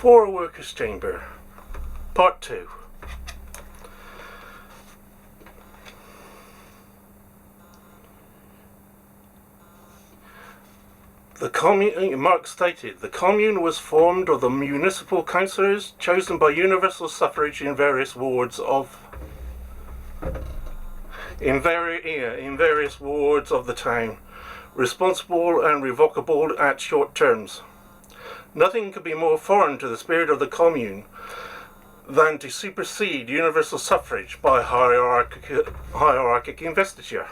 For a Workers' Chamber, Part 2. Marx stated, the Commune was formed of the municipal councillors chosen by universal suffrage in various wards of the town, responsible and revocable at short terms. Nothing could be more foreign to the spirit of the Commune than to supersede universal suffrage by hierarchic investiture.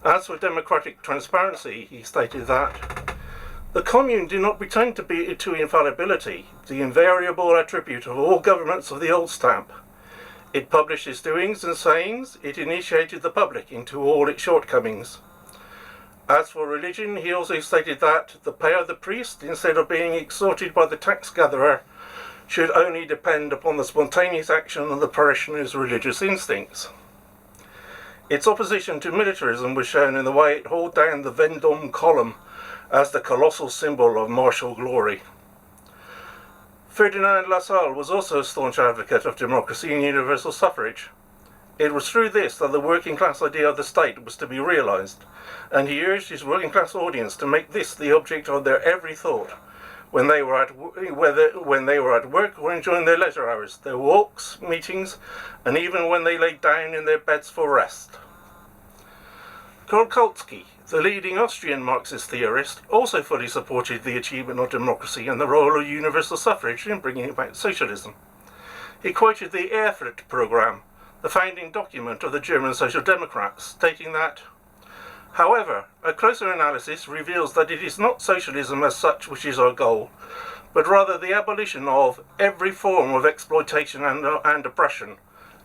As for democratic transparency, he stated that the Commune did not pretend to infallibility, the invariable attribute of all governments of the old stamp. It published its doings and sayings, it initiated the public into all its shortcomings. As for religion, he also stated that the pay of the priest, instead of being extorted by the tax gatherer, should only depend upon the spontaneous action of the parishioners' religious instincts. Its opposition to militarism was shown in the way it hauled down the Vendôme column as the colossal symbol of martial glory. Ferdinand Lassalle was also a staunch advocate of democracy and universal suffrage. It was through this that the working class idea of the state was to be realised, and he urged his working class audience to make this the object of their every thought, when they were at work or enjoying their leisure hours, their walks, meetings, and even when they lay down in their beds for rest. Kolkowski, the leading Austrian Marxist theorist, also fully supported the achievement of democracy and the role of universal suffrage in bringing about socialism. He quoted the Erfurt programme, the founding document of the German Social Democrats, stating that, however, a closer analysis reveals that it is not socialism as such which is our goal, but rather the abolition of every form of exploitation and oppression,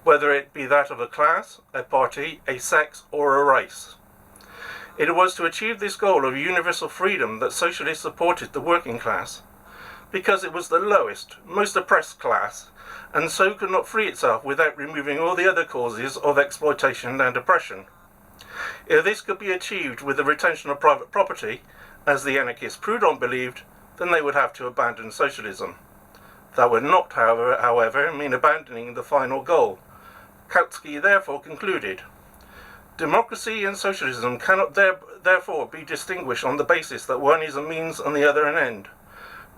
whether it be that of a class, a party, a sex, or a race. It was to achieve this goal of universal freedom that socialists supported the working class, because it was the lowest, most oppressed class, and so could not free itself without removing all the other causes of exploitation and oppression. If this could be achieved with the retention of private property, as the anarchist Proudhon believed, then they would have to abandon socialism. That would not, however, mean abandoning the final goal. Kautsky therefore concluded, democracy and socialism cannot therefore be distinguished on the basis that one is a means and the other an end.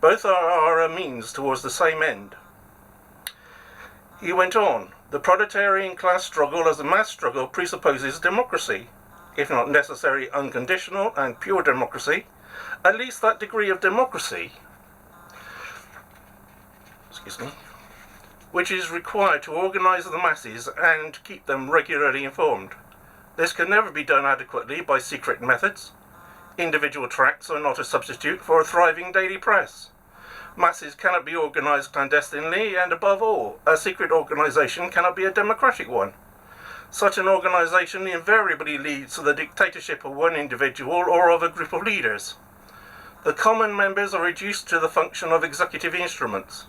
Both are a means towards the same end. He went on, the proletarian class struggle as a mass struggle presupposes democracy, if not necessary unconditional and pure democracy, at least that degree of democracy, which is required to organise the masses and keep them regularly informed. This can never be done adequately by secret methods. Individual tracts are not a substitute for a thriving daily press. Masses cannot be organised clandestinely, and above all, a secret organisation cannot be a democratic one. Such an organisation invariably leads to the dictatorship of one individual or of a group of leaders. The common members are reduced to the function of executive instruments.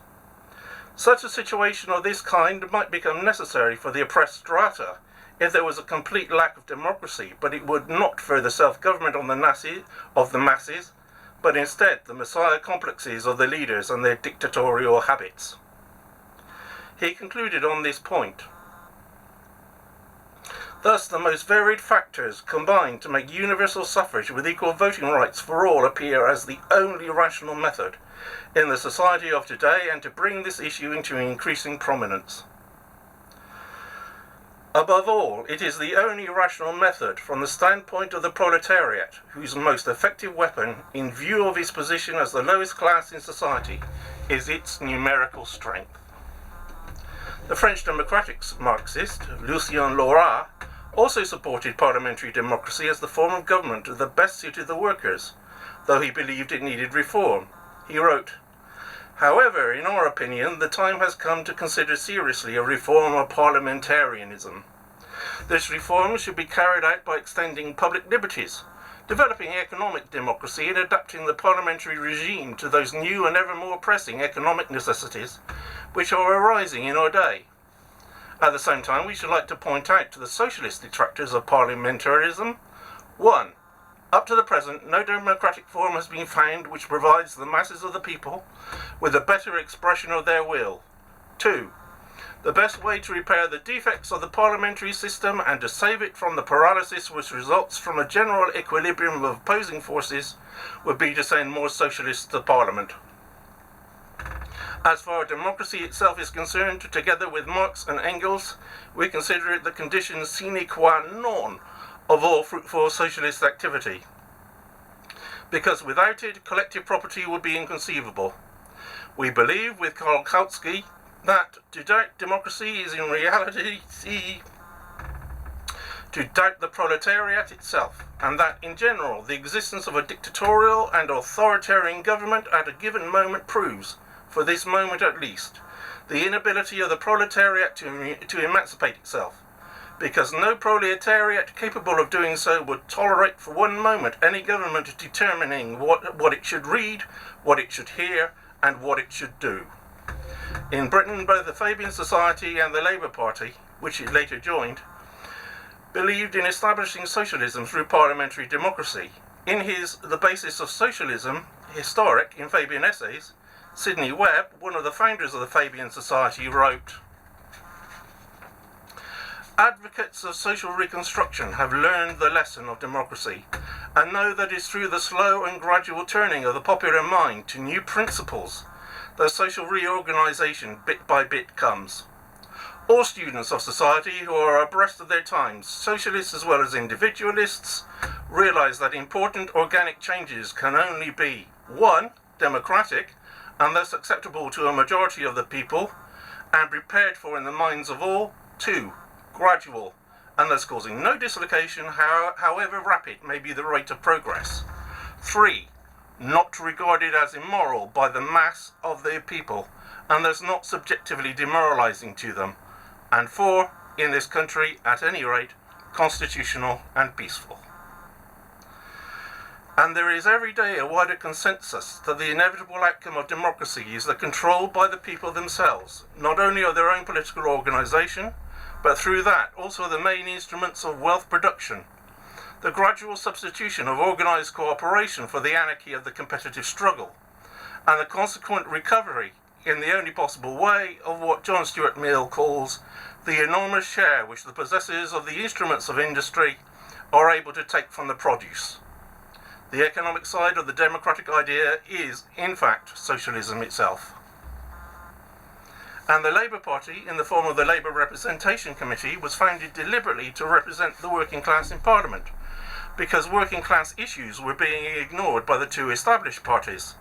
Such a situation of this kind might become necessary for the oppressed strata if there was a complete lack of democracy, but it would not further self-government of the masses, but instead the messiah complexes of the leaders and their dictatorial habits. He concluded on this point. Thus the most varied factors combine to make universal suffrage with equal voting rights for all appear as the only rational method in the society of today, and to bring this issue into increasing prominence. Above all, it is the only rational method from the standpoint of the proletariat, whose most effective weapon, in view of its position as the lowest class in society, is its numerical strength. The French democratic Marxist, Lucien Laura, also supported parliamentary democracy as the form of government that best suited the workers, though he believed it needed reform. He wrote, however, in our opinion, the time has come to consider seriously a reform of parliamentarism. This reform should be carried out by extending public liberties, developing economic democracy, and adapting the parliamentary regime to those new and ever more pressing economic necessities which are arising in our day. At the same time, we should like to point out to the socialist detractors of parliamentarism, 1. Up to the present, no democratic form has been found which provides the masses of the people with a better expression of their will. 2. The best way to repair the defects of the parliamentary system and to save it from the paralysis which results from a general equilibrium of opposing forces would be to send more socialists to Parliament. As far as democracy itself is concerned, together with Marx and Engels, we consider it the condition sine qua non of all fruitful socialist activity. Because without it, collective property would be inconceivable. We believe, with Karl Kautsky, that to doubt democracy is in reality to doubt the proletariat itself, and that in general the existence of a dictatorial and authoritarian government at a given moment proves, for this moment at least, the inability of the proletariat to emancipate itself, because no proletariat capable of doing so would tolerate for one moment any government determining what it should read, what it should hear, and what it should do. In Britain, both the Fabian Society and the Labour Party, which it later joined, believed in establishing socialism through parliamentary democracy. In his The Basis of Socialism, historic in Fabian Essays, Sidney Webb, one of the founders of the Fabian Society, wrote, "Advocates of social reconstruction have learned the lesson of democracy and know that it is through the slow and gradual turning of the popular mind to new principles that social reorganization bit by bit comes. All students of society who are abreast of their times, socialists as well as individualists, realize that important organic changes can only be 1. Democratic, and thus acceptable to a majority of the people, and prepared for in the minds of all. 2. Gradual, and thus causing no dislocation, however rapid may be the rate of progress. 3. Not regarded as immoral by the mass of the people, and thus not subjectively demoralizing to them. And 4. In this country, at any rate, constitutional and peaceful." And there is every day a wider consensus that the inevitable outcome of democracy is the control by the people themselves, not only of their own political organization, but through that also the main instruments of wealth production, the gradual substitution of organized cooperation for the anarchy of the competitive struggle, and the consequent recovery, in the only possible way, of what John Stuart Mill calls the enormous share which the possessors of the instruments of industry are able to take from the produce. The economic side of the democratic idea is, in fact, socialism itself. And the Labour Party, in the form of the Labour Representation Committee, was founded deliberately to represent the working class in Parliament, because working class issues were being ignored by the two established parties,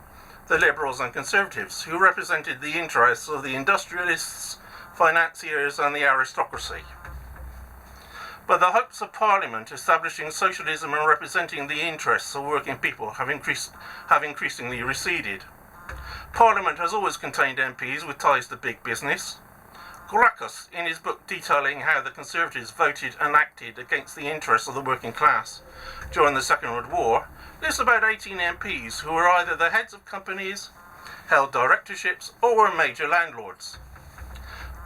the Liberals and Conservatives, who represented the interests of the industrialists, financiers and the aristocracy. But the hopes of Parliament establishing socialism and representing the interests of working people have increasingly receded. Parliament has always contained MPs with ties to big business. Gracchus, in his book detailing how the Conservatives voted and acted against the interests of the working class during the Second World War, lists about 18 MPs who were either the heads of companies, held directorships, or were major landlords.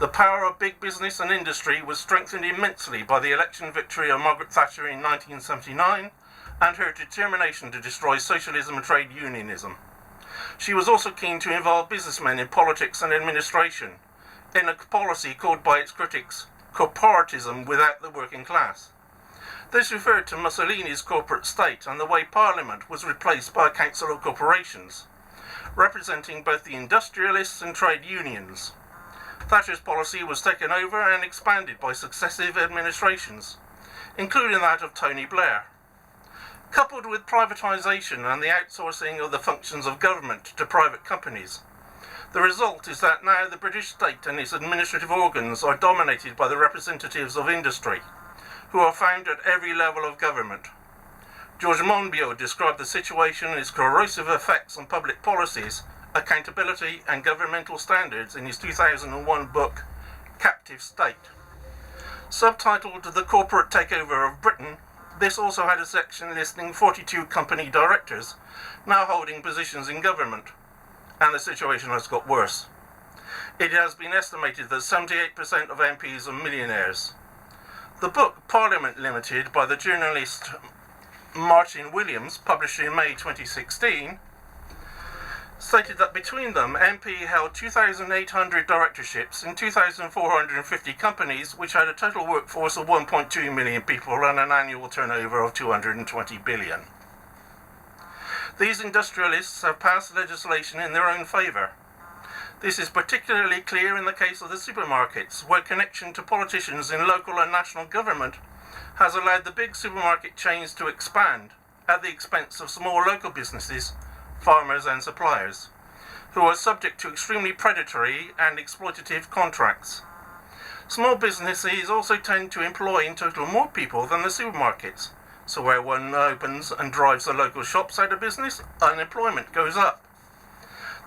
The power of big business and industry was strengthened immensely by the election victory of Margaret Thatcher in 1979 and her determination to destroy socialism and trade unionism. She was also keen to involve businessmen in politics and administration, in a policy called by its critics corporatism without the working class. This referred to Mussolini's corporate state and the way Parliament was replaced by a council of corporations, representing both the industrialists and trade unions. Thatcher's policy was taken over and expanded by successive administrations, including that of Tony Blair. Coupled with privatisation and the outsourcing of the functions of government to private companies, the result is that now the British state and its administrative organs are dominated by the representatives of industry, who are found at every level of government. George Monbiot described the situation and its corrosive effects on public policies, accountability and governmental standards in his 2001 book, Captive State. Subtitled The Corporate Takeover of Britain, this also had a section listing 42 company directors now holding positions in government, and the situation has got worse. It has been estimated that 78% of MPs are millionaires. The book Parliament Limited by the journalist Martin Williams, published in May 2016, stated that between them, MP held 2,800 directorships in 2,450 companies, which had a total workforce of 1.2 million people and an annual turnover of 220 billion. These industrialists have passed legislation in their own favour. This is particularly clear in the case of the supermarkets, where connection to politicians in local and national government has allowed the big supermarket chains to expand at the expense of small local businesses, farmers and suppliers, who are subject to extremely predatory and exploitative contracts. Small businesses also tend to employ in total more people than the supermarkets, so where one opens and drives the local shops out of business, unemployment goes up.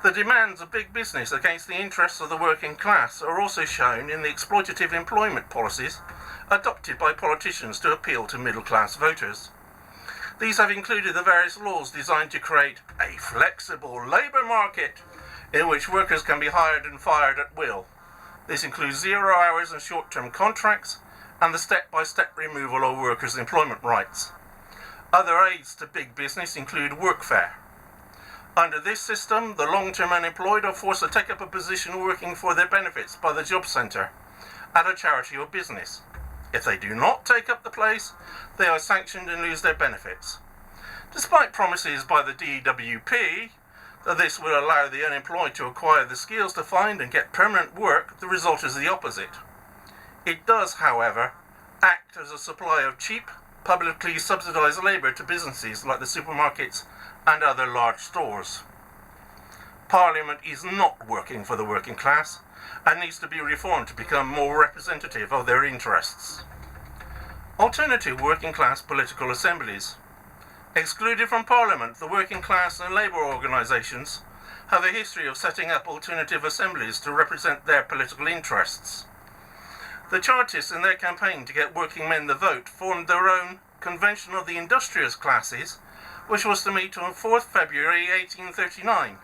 The demands of big business against the interests of the working class are also shown in the exploitative employment policies adopted by politicians to appeal to middle-class voters. These have included the various laws designed to create a flexible labour market in which workers can be hired and fired at will. This includes 0 hours and short-term contracts and the step-by-step removal of workers' employment rights. Other aids to big business include workfare. Under this system, the long-term unemployed are forced to take up a position working for their benefits by the job centre at a charity or business. If they do not take up the place, they are sanctioned and lose their benefits. Despite promises by the DWP that this will allow the unemployed to acquire the skills to find and get permanent work, the result is the opposite. It does, however, act as a supply of cheap, publicly subsidised labour to businesses like the supermarkets and other large stores. Parliament is not working for the working class and needs to be reformed to become more representative of their interests. Alternative working class political assemblies. Excluded from Parliament, the working class and labour organisations have a history of setting up alternative assemblies to represent their political interests. The Chartists, in their campaign to get working men the vote, formed their own Convention of the Industrious Classes, which was to meet on 4th February 1839.